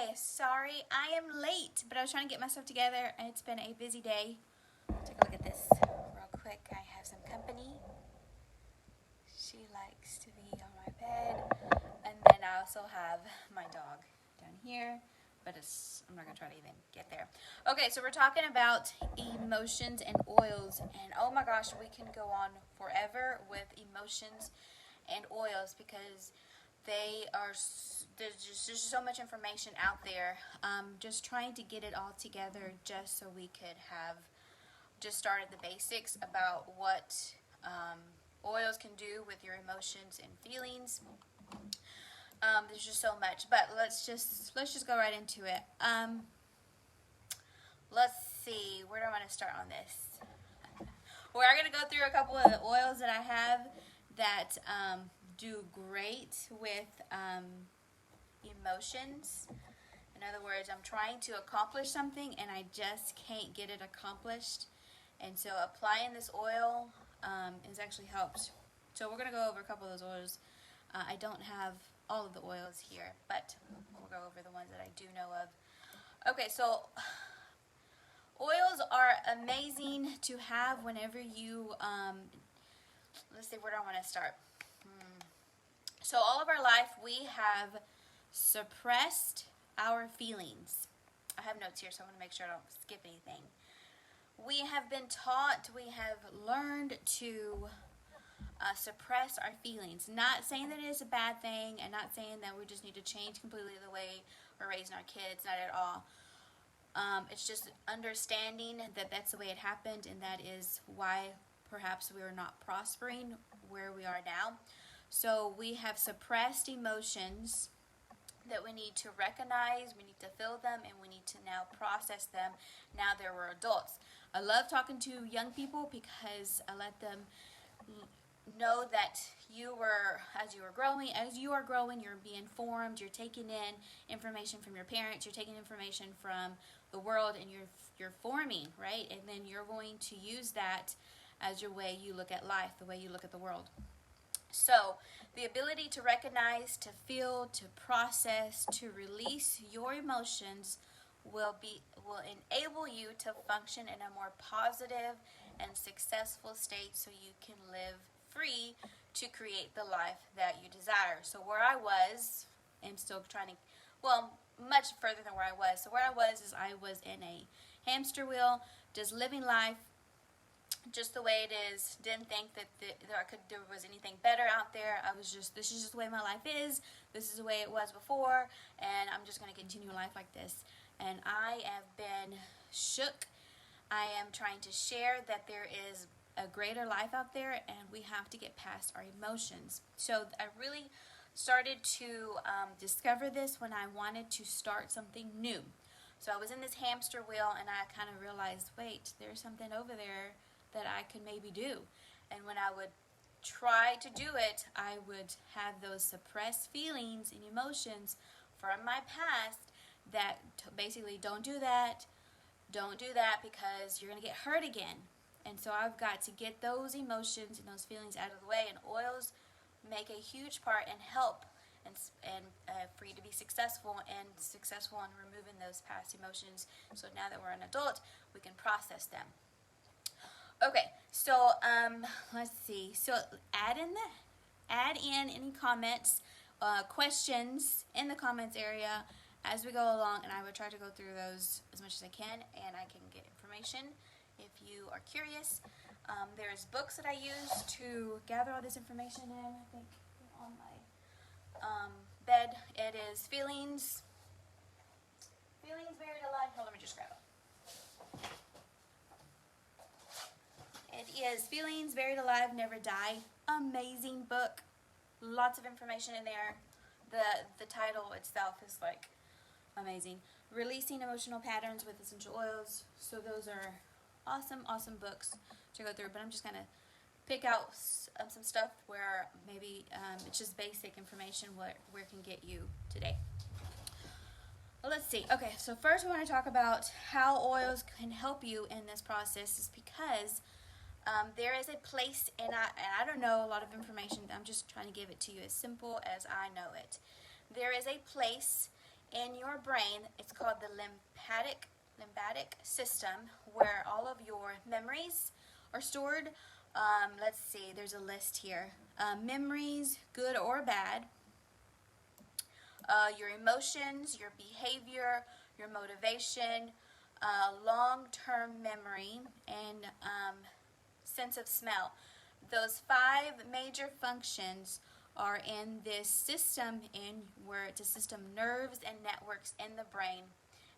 Okay, sorry I am late, but I was trying to get myself together and it's been a busy day. Take a look at this real quick. I have some company. She likes to be on my bed. And then I also have my dog down here, but I'm not going to try to even get there. Okay, so we're talking about emotions and oils, and oh my gosh, we can go on forever with emotions and oils because there's just so much information out there. Just trying to get it all together just so we could have just started the basics about what oils can do with your emotions and feelings. There's just so much, but let's just go right into it. Let's see, where do I want to start on this? We're going to go through a couple of the oils that I have that do great with emotions. In other words, I'm trying to accomplish something and I just can't get it accomplished. And so applying this oil has actually helped. So we're going to go over a couple of those oils. I don't have all of the oils here, but we'll go over the ones that I do know of. Okay, so oils are amazing to have whenever you, let's see, where do I want to start? So all of our life, we have suppressed our feelings. I have notes here, so I want to make sure I don't skip anything. We have been taught, we have learned to suppress our feelings. Not saying that it is a bad thing, and not saying that we just need to change completely the way we're raising our kids, not at all. It's just understanding that that's the way it happened, and that is why perhaps we are not prospering where we are now. So we have suppressed emotions that we need to recognize, we need to feel them, and we need to now process them now that we're adults. I love talking to young people because I let them know that as you are growing, you're being formed, you're taking in information from your parents, you're taking information from the world, and you're forming, right? And then you're going to use that as your way you look at life, the way you look at the world. So the ability to recognize, to feel, to process, to release your emotions will enable you to function in a more positive and successful state so you can live free to create the life that you desire. So where I was, I'm still trying to, much further than where I was. So where I was is I was in a hamster wheel, just living life just the way it is. Didn't think that there was anything better out there. This is just the way my life is. This is the way it was before, and I'm just going to continue life like this. And I have been shook. I am trying to share that there is a greater life out there, and we have to get past our emotions. So I really started to discover this when I wanted to start something new. So I was in this hamster wheel, and I kind of realized, wait, there's something over there that I could maybe do. And when I would try to do it, I would have those suppressed feelings and emotions from my past that basically don't do that because you're going to get hurt again. And so I've got to get those emotions and those feelings out of the way, and oils make a huge part and help and for you to be successful in removing those past emotions. So now that we're an adult, we can process them. Okay, so let's see. So add in any comments, questions in the comments area as we go along, and I will try to go through those as much as I can, and I can get information if you are curious. There's books that I use to gather all this information in. I think on my bed. It is Feelings Buried Alive. Hold on, let me just grab it. It is Feelings Buried Alive, Never Die. Amazing book. Lots of information in there. The title itself is like amazing. Releasing Emotional Patterns with Essential Oils. So those are awesome books to go through. But I'm just going to pick out some stuff where maybe it's just basic information where it can get you today. Well, let's see. Okay, so first we want to talk about how oils can help you in this process is because there is a place, and I don't know a lot of information. I'm just trying to give it to you as simple as I know it. There is a place in your brain. It's called the lymphatic system, where all of your memories are stored. Let's see, there's a list here. Memories, good or bad, your emotions, your behavior, your motivation, long-term memory, and sense of smell. Those 5 major functions are in this system, where it's a system of nerves and networks in the brain,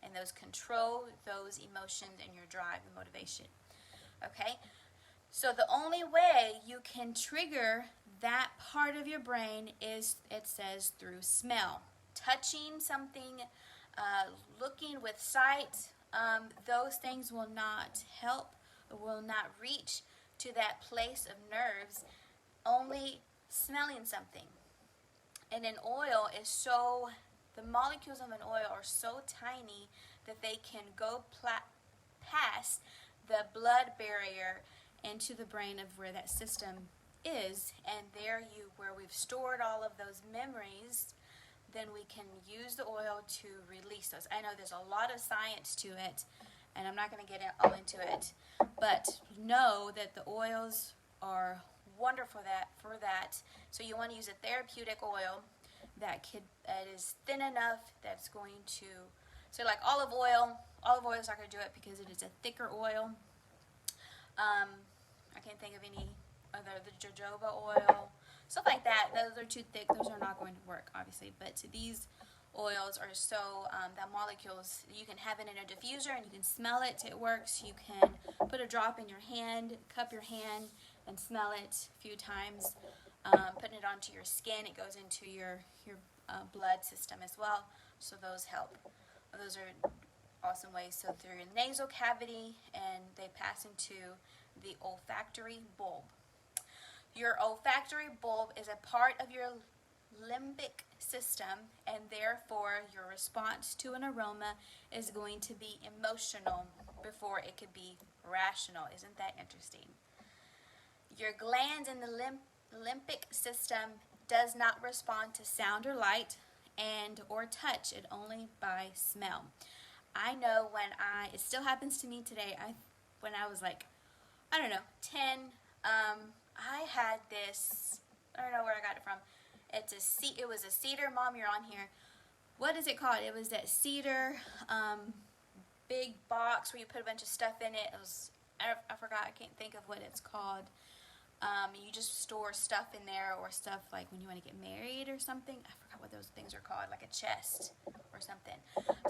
and those control those emotions and your drive and motivation. Okay? So the only way you can trigger that part of your brain is, it says, through smell. Touching something, looking with sight, those things will not help, will not reach to that place of nerves. Only smelling something. And an oil is so, the molecules of an oil are so tiny that they can go past the blood barrier into the brain of where that system is, and where we've stored all of those memories, then we can use the oil to release those. I know there's a lot of science to it, and I'm not going to get all into it, but know that the oils are wonderful for that. So you want to use a therapeutic oil that is thin enough that's going to, so like olive oil is not going to do it because it is a thicker oil. I can't think of any other, the jojoba oil, stuff like that. Those are too thick. Those are not going to work, obviously. But these oils are so, that molecules, you can have it in a diffuser and you can smell it. It works. You can put a drop in your hand, cup your hand, and smell it a few times. Putting it onto your skin, it goes into your blood system as well. So those help. Those are awesome ways. So through your nasal cavity, and they pass into the olfactory bulb. Your olfactory bulb is a part of your limbic system, and therefore your response to an aroma is going to be emotional before it could be rational. Isn't that interesting? Your glands in the limbic system does not respond to sound or light or touch, it only by smell. I know it still happens to me today. When I was like, 10, I had this, I don't know where I got it from. It was a cedar. Mom, you're on here. What is it called? It was that cedar big box where you put a bunch of stuff in it. It was, I forgot, I can't think of what it's called. You just store stuff in there, or stuff like when you want to get married or something. I forgot what those things are called, like a chest or something.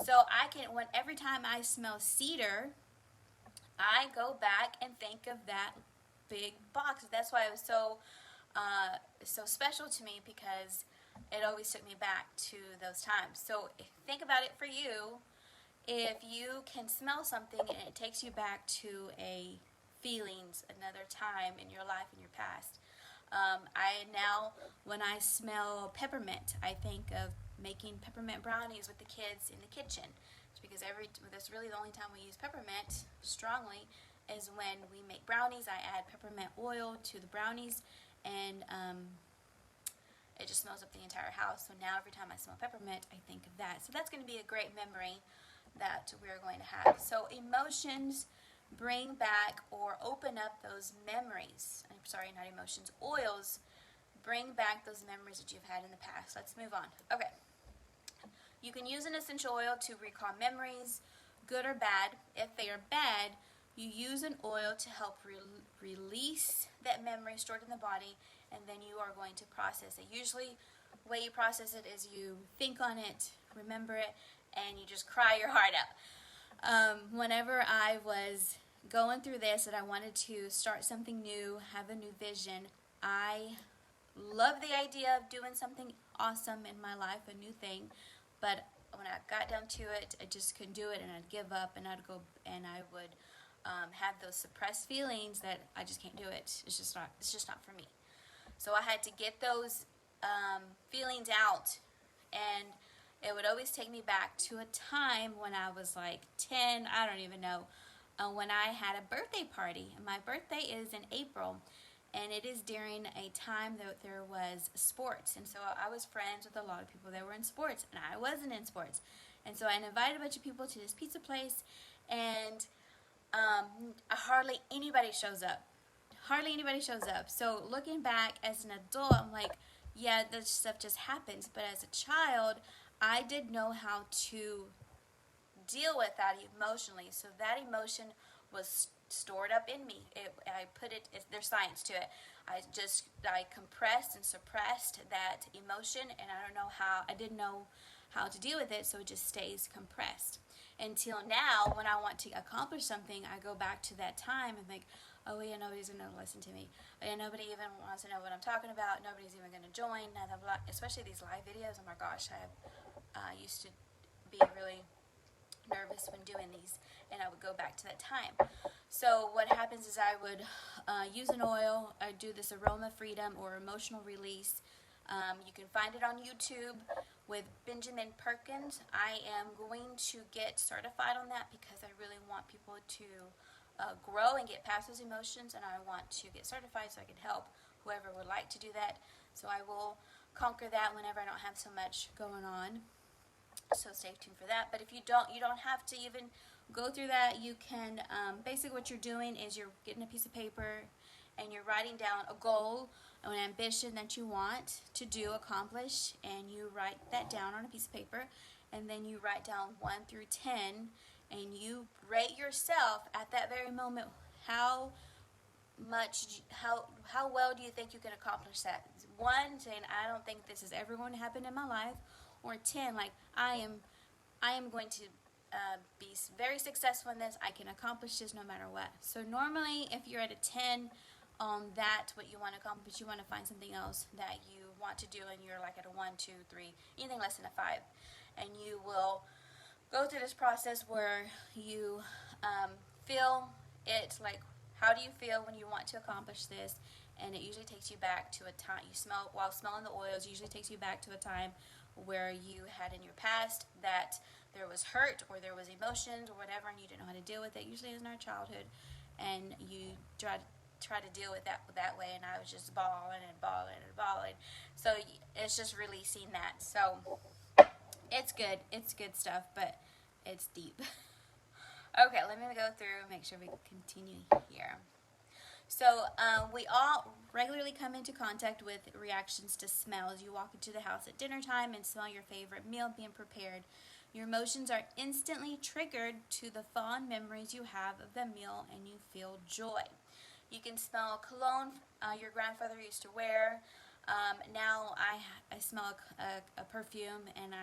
So every time I smell cedar, I go back and think of that big box. That's why it was so special to me, because it always took me back to those times. So think about it for you. If you can smell something and it takes you back to a feelings, another time in your life, in your past. When I smell peppermint, I think of making peppermint brownies with the kids in the kitchen. It's because that's really the only time we use peppermint strongly, is when we make brownies. I add peppermint oil to the brownies, and it just smells up the entire house. So now every time I smell peppermint, I think of that. So that's going to be a great memory that we're going to have. So emotions bring back or open up those memories. I'm sorry, not emotions. Oils bring back those memories that you've had in the past. Let's move on. Okay. You can use an essential oil to recall memories, good or bad. If they are bad, you use an oil to help release that memory stored in the body, and then you are going to process it. Usually, the way you process it is you think on it, remember it, and you just cry your heart out. Whenever I was going through this and I wanted to start something new, have a new vision, I love the idea of doing something awesome in my life, a new thing, but when I got down to it, I just couldn't do it, and I'd give up, and I'd go, and I would have those suppressed feelings that I just can't do it. It's just not for me. So I had to get those feelings out, and it would always take me back to a time when I was like 10, I don't even know, when I had a birthday party. My birthday is in April, And it is during a time that there was sports. And so I was friends with a lot of people that were in sports, and I wasn't in sports. And so I invited a bunch of people to this pizza place, and hardly anybody shows up. Hardly anybody shows up. So looking back as an adult, I'm like, yeah, this stuff just happens. But as a child, I didn't know how to deal with that emotionally. So that emotion was stored up in me. There's science to it. I compressed and suppressed that emotion, and I didn't know how to deal with it, so it just stays compressed. Until now, when I want to accomplish something, I go back to that time and think, oh yeah, nobody's going to listen to me. Oh, yeah, nobody even wants to know what I'm talking about. Nobody's even going to join. Especially these live videos. Oh my gosh, I used to be really nervous when doing these, and I would go back to that time. So what happens is I would use an oil. I do this Aroma Freedom or Emotional Release. You can find it on YouTube with Benjamin Perkins. I am going to get certified on that because I really want people to grow and get past those emotions, and I want to get certified so I can help whoever would like to do that. So I will conquer that whenever I don't have so much going on. So stay tuned for that. But if you don't have to even go through that. You can, basically what you're doing is you're getting a piece of paper and you're writing down a goal, an ambition that you want to do, accomplish, and you write that down on a piece of paper, and then you write down 1 through 10, and you rate yourself at that very moment. How well do you think you can accomplish that? 1, saying, I don't think this is ever going to happen in my life, or 10, like, I am going to be very successful in this. I can accomplish this no matter what. So normally, if you're at a 10 on that, what you want to accomplish, you want to find something else that you want to do, and you're like at a 1, 2, 3, anything less than a 5. And you will go through this process where you feel it, like, how do you feel when you want to accomplish this? And it usually takes you back to a time, while smelling the oils, usually takes you back to a time where you had in your past that there was hurt or there was emotions or whatever, and you didn't know how to deal with it. Usually it's in our childhood, and you try to deal with that way, and I was just bawling and bawling and bawling. So it's just releasing that. So it's good stuff, but it's deep. Okay, let me go through and make sure we continue here. So we all regularly come into contact with reactions to smells. You walk into the house at dinner time and smell your favorite meal being prepared. Your emotions are instantly triggered to the fond memories you have of the meal, and you feel joy. You can smell cologne your grandfather used to wear. Now I smell a perfume, and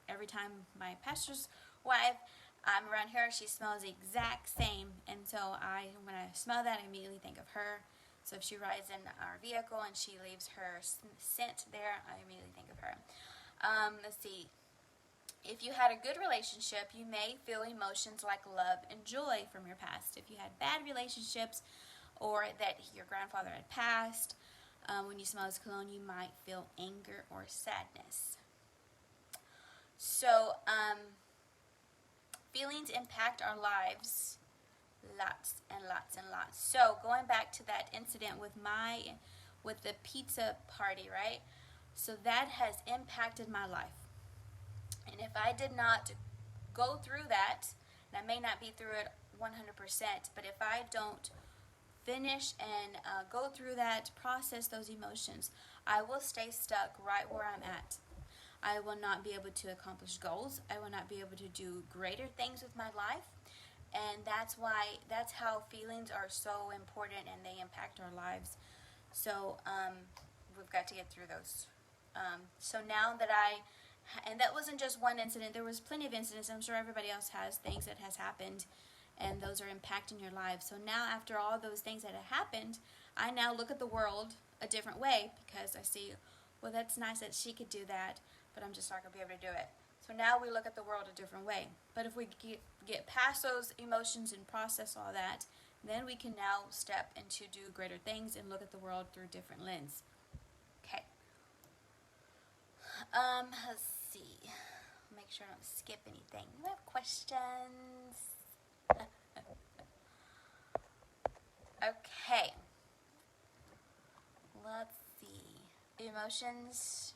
every time my pastor's wife, I'm around here, she smells the exact same, and so when I smell that, I immediately think of her. So if she rides in our vehicle and she leaves her scent there, I immediately think of her. Let's see. If you had a good relationship, you may feel emotions like love and joy from your past. If you had bad relationships or that your grandfather had passed, when you smell his cologne, you might feel anger or sadness. So, feelings impact our lives lots and lots and lots. So going back to that incident with the pizza party, right? So that has impacted my life. And if I did not go through that, and I may not be through it 100%, but if I don't finish and go through that, process those emotions, I will stay stuck right where I'm at. I will not be able to accomplish goals. I will not be able to do greater things with my life. And that's how feelings are so important, and they impact our lives. So we've got to get through those. So now that and that wasn't just one incident. There was plenty of incidents. I'm sure everybody else has things that has happened, and those are impacting your life. So now, after all those things that have happened, I now look at the world a different way, because I see, well, that's nice that she could do that, but I'm just not going to be able to do it. So now we look at the world a different way. But if we get past those emotions and process all that, then we can now step into do greater things and look at the world through a different lens. Okay. Let's see. Make sure I don't skip anything. You have questions? Okay. let's see. Emotions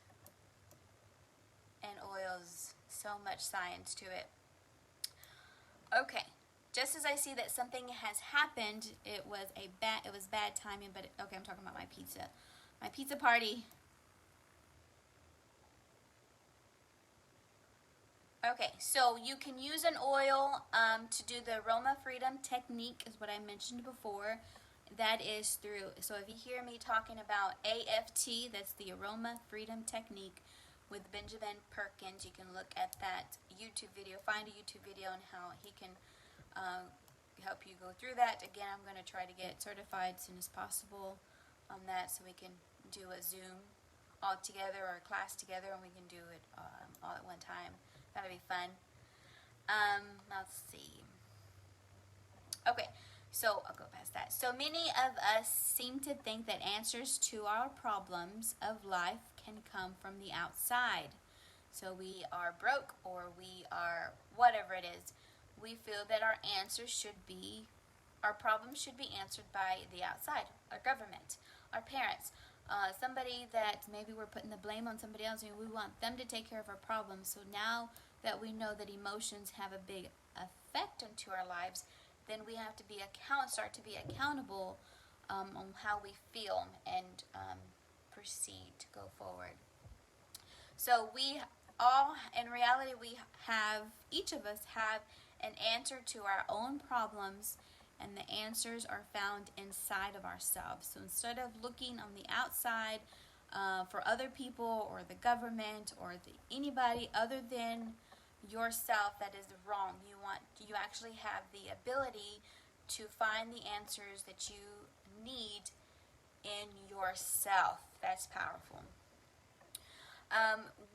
and oils. So much science to it. Okay. Just as I see that something has happened, it was bad timing, but okay, I'm talking about my pizza. My pizza party. Okay, so you can use an oil to do the aroma freedom technique, is what I mentioned before. That is through, so if you hear me talking about AFT, that's the aroma freedom technique with Benjamin Perkins. You can look at that YouTube video, find a YouTube video on how he can help you go through that. Again, I'm going to try to get certified as soon as possible on that, so we can do a Zoom all together or a class together, and we can do it all at one time. That'll be fun. Let's see. Okay, so I'll go past that. So many of us seem to think that answers to our problems of life can come from the outside. So we are broke, or we are whatever it is. We feel that our problems should be answered by the outside, our government, our parents, somebody that maybe we're putting the blame on somebody else, and we want them to take care of our problems. So now that we know that emotions have a big effect onto our lives, then we have to start to be accountable on how we feel and proceed to go forward. So we all, in reality, each of us have an answer to our own problems, and the answers are found inside of ourselves. So instead of looking on the outside for other people or the government or anybody other than yourself that is wrong, you actually have the ability to find the answers that you need in yourself. That's powerful.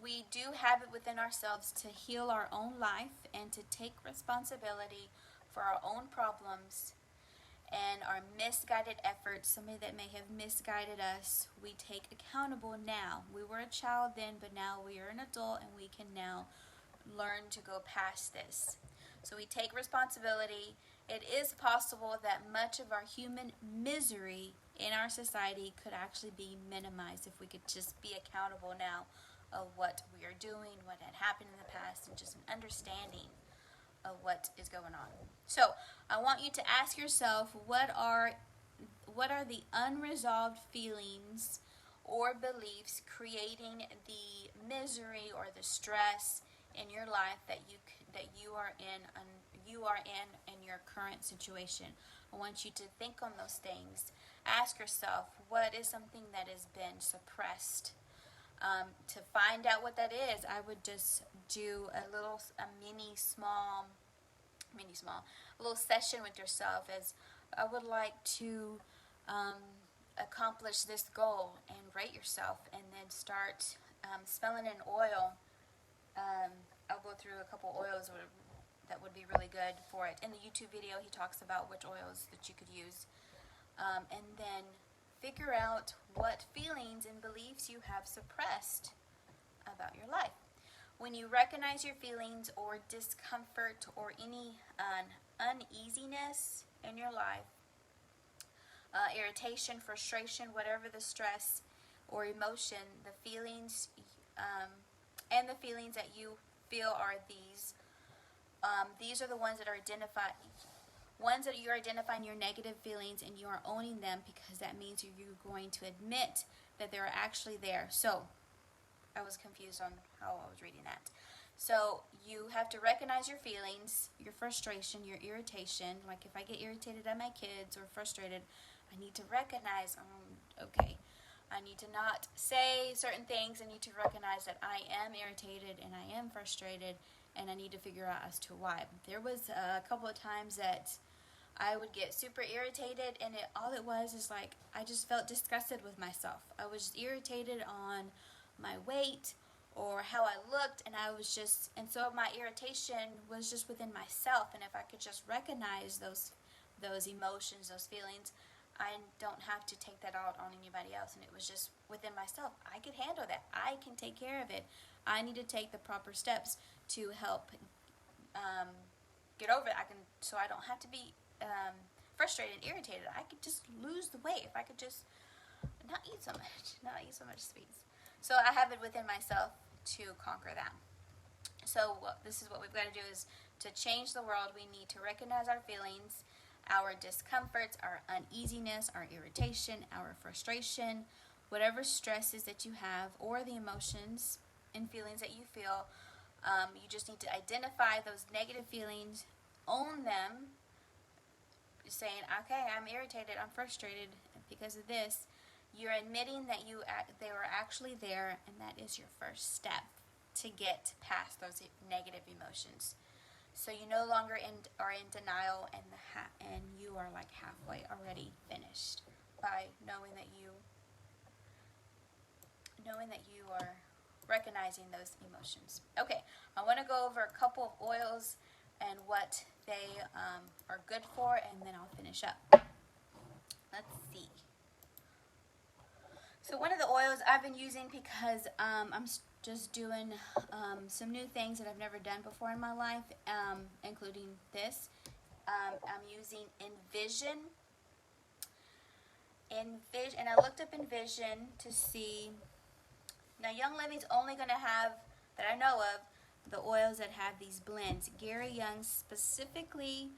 We do have it within ourselves to heal our own life and to take responsibility for our own problems and our misguided efforts. Somebody that may have misguided us, we take accountable now. We were a child then, but now we are an adult, and we can now learn to go past this. So we take responsibility. It is possible that much of our human misery in our society could actually be minimized if we could just be accountable now of what we are doing, what had happened in the past, and just an understanding of what is going on. So I want you to ask yourself, what are the unresolved feelings or beliefs creating the misery or the stress in your life that you are in your current situation? I want you to think on those things. Ask yourself, what is something that has been suppressed? To find out what that is, I would just do a little session with yourself, as I would like to accomplish this goal, and rate yourself, and then start smelling an oil. I'll go through a couple oils that would be really good for it. In the YouTube video, he talks about which oils that you could use. And then figure out what feelings and beliefs you have suppressed about your life. When you recognize your feelings or discomfort or any uneasiness in your life, irritation, frustration, whatever the stress or emotion, the feelings and the feelings that you feel are these are the ones that are identified. Ones that you're identifying your negative feelings, and you are owning them, because that means you're going to admit that they're actually there. So I was confused on how I was reading that. So you have to recognize your feelings, your frustration, your irritation. Like if I get irritated at my kids or frustrated, I need to recognize, okay, I need to not say certain things. I need to recognize that I am irritated and I am frustrated, and I need to figure out as to why. There was a couple of times that I would get super irritated, and all it was is like I just felt disgusted with myself. I was irritated on my weight or how I looked, and so my irritation was just within myself. And if I could just recognize those emotions, those feelings, I don't have to take that out on anybody else, and it was just within myself. I could handle that. I can take care of it. I need to take the proper steps to help get over it. So I don't have to be frustrated and irritated. I could just lose the weight. If I could just not eat so much sweets. So I have it within myself to conquer that. So this is what we've got to do, is to change the world. We need to recognize our feelings, our discomforts, our uneasiness, our irritation, our frustration, whatever stresses that you have, or the emotions and feelings that you feel. You just need to identify those negative feelings, own them, saying, okay, I'm irritated, I'm frustrated because of this. You're admitting that they were actually there, and that is your first step to get past those negative emotions. So you no longer are in denial, and you are like halfway already finished by knowing that you are recognizing those emotions. Okay, I want to go over a couple of oils and what they are good for, and then I'll finish up. Let's see. So one of the oils I've been using, because I'm just doing some new things that I've never done before in my life, including this. I'm using Envision. And I looked up Envision to see. Now, Young Living's only going to have, that I know of, the oils that have these blends. Gary Young specifically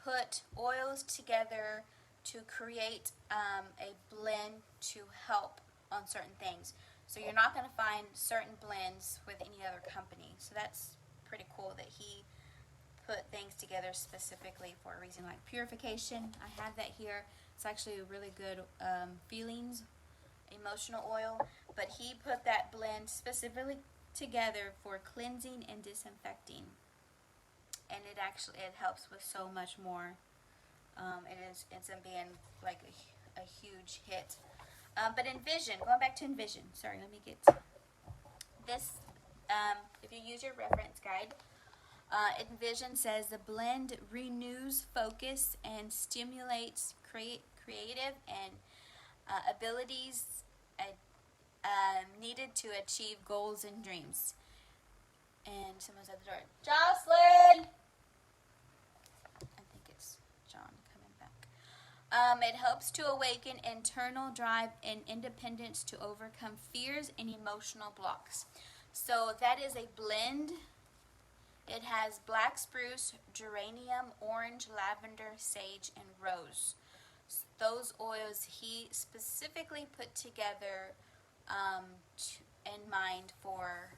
put oils together to create a blend to help on certain things. So you're not going to find certain blends with any other company. So that's pretty cool that he put things together specifically for a reason, like purification. I have that here. It's actually a really good feelings, emotional oil. But he put that blend specifically together for cleansing and disinfecting. And it helps with so much more. It ends up being like a huge hit. But Envision, going back to Envision, sorry, let me get this. If you use your reference guide, Envision says the blend renews focus and stimulates creative and abilities needed to achieve goals and dreams. And someone's at the door. Jocelyn! I think it's John coming back. It helps to awaken internal drive and independence to overcome fears and emotional blocks. So that is a blend. It has black spruce, geranium, orange, lavender, sage, and rose. Those oils he specifically put together in mind for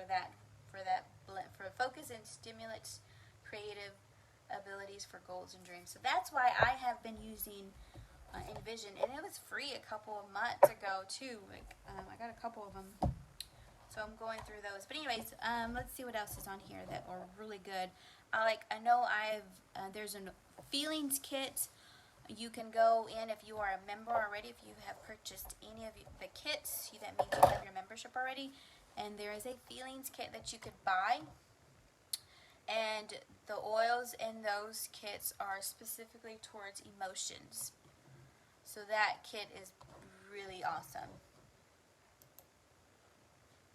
that blend, for focus and stimulates creative abilities for goals and dreams. So that's why I have been using Envision, and it was free a couple of months ago too. I got a couple of them, so I'm going through those. But anyways, let's see what else is on here that are really good. There's a feelings kit. You can go in if you are a member already. If you have purchased any of the kits, that means you have your membership already. And there is a feelings kit that you could buy. And the oils in those kits are specifically towards emotions. So that kit is really awesome.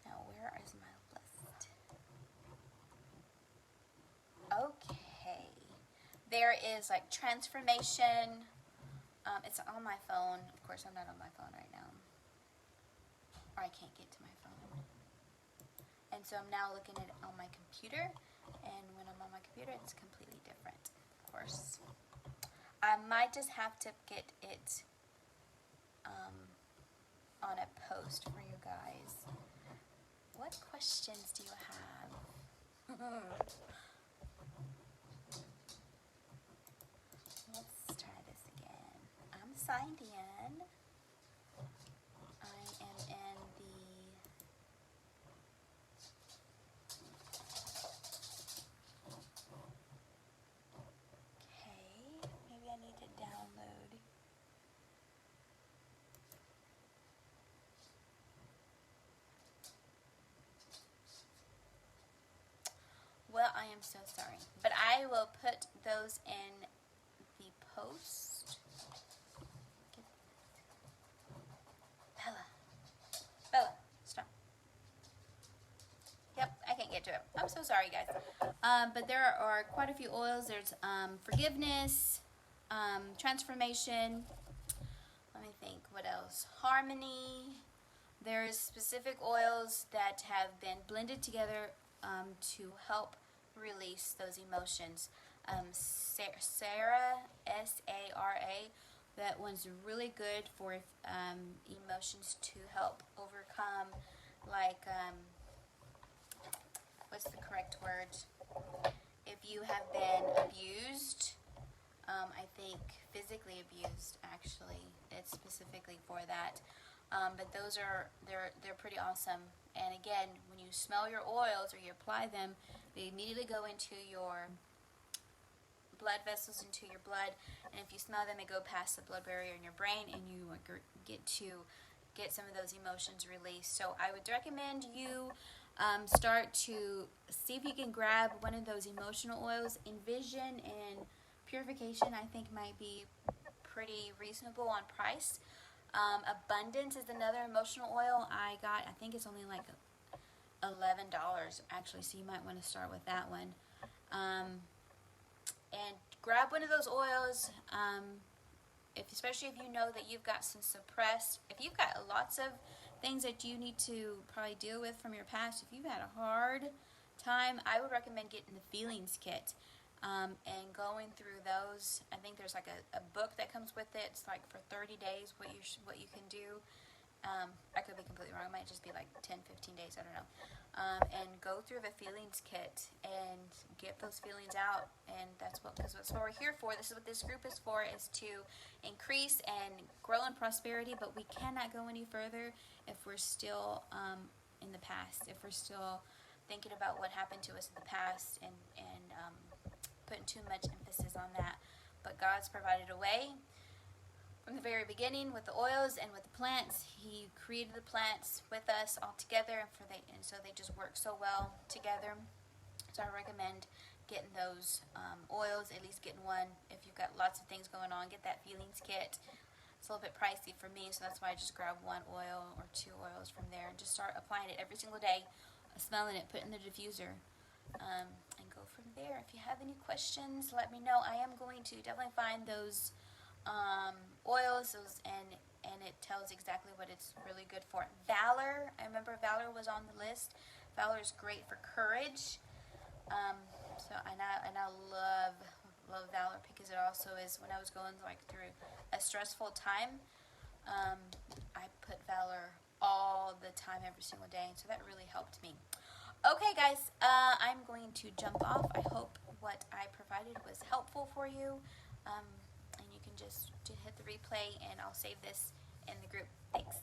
Now, where is my list? Okay. There is like transformation. It's on my phone. Of course, I'm not on my phone right now. Or I can't get to my phone. And so I'm now looking at it on my computer. And when I'm on my computer, it's completely different, of course. I might just have to get it on a post for you guys. What questions do you have? Let's try this again. I'm signed in. I am in the... Okay, maybe I need to download. Well, I am so sorry, but I will put those in the post. Bella, stop. Yep, I can't get to it. I'm so sorry, guys. But there are quite a few oils. There's forgiveness, transformation. Let me think. what else? Harmony. There's specific oils that have been blended together to help release those emotions. Sarah, S-A-R-A, that one's really good for emotions to help overcome, like, what's the correct word? If you have been abused, I think physically abused, actually, it's specifically for that. But those they're pretty awesome. And again, when you smell your oils or you apply them, they immediately go into your blood vessels, into your blood, and if you smell them, they go past the blood barrier in your brain, and you get some of those emotions released. So I would recommend you start to see if you can grab one of those emotional oils. Envision and Purification, I think, might be pretty reasonable on price. Abundance is another emotional oil I got. I think it's only like $11 actually, so you might want to start with that one. And grab one of those oils, especially if you know that you've got some suppressed, if you've got lots of things that you need to probably deal with from your past. If you've had a hard time, I would recommend getting the Feelings Kit. And going through those. I think there's like a book that comes with it. It's like for 30 days what you can do. I could be completely wrong. It might just be like 10, 15 days. I don't know. And go through the Feelings Kit and get those feelings out. And that's what we're here for. This is what this group is for, is to increase and grow in prosperity. But we cannot go any further if we're still in the past. If we're still thinking about what happened to us in the past and putting too much emphasis on that. But God's provided a way from the very beginning with the oils and with the plants. He created the plants with us all together, and so they just work so well together. So I recommend getting those oils, at least getting one. If you've got lots of things going on, get that Feelings Kit. It's a little bit pricey for me, so that's why I just grab one oil or two oils from there and just start applying it every single day, smelling it, put it in the diffuser. And go from there. If you have any questions, let me know. I am going to definitely find those oils, and it tells exactly what it's really good for. Valor, I remember Valor was on the list. Valor is great for courage. So I love Valor because it also is, when I was going through a stressful time, I put Valor all the time, every single day, and so that really helped me. Okay, guys, I'm going to jump off. I hope what I provided was helpful for you. And you can just hit the replay, and I'll save this in the group. Thanks.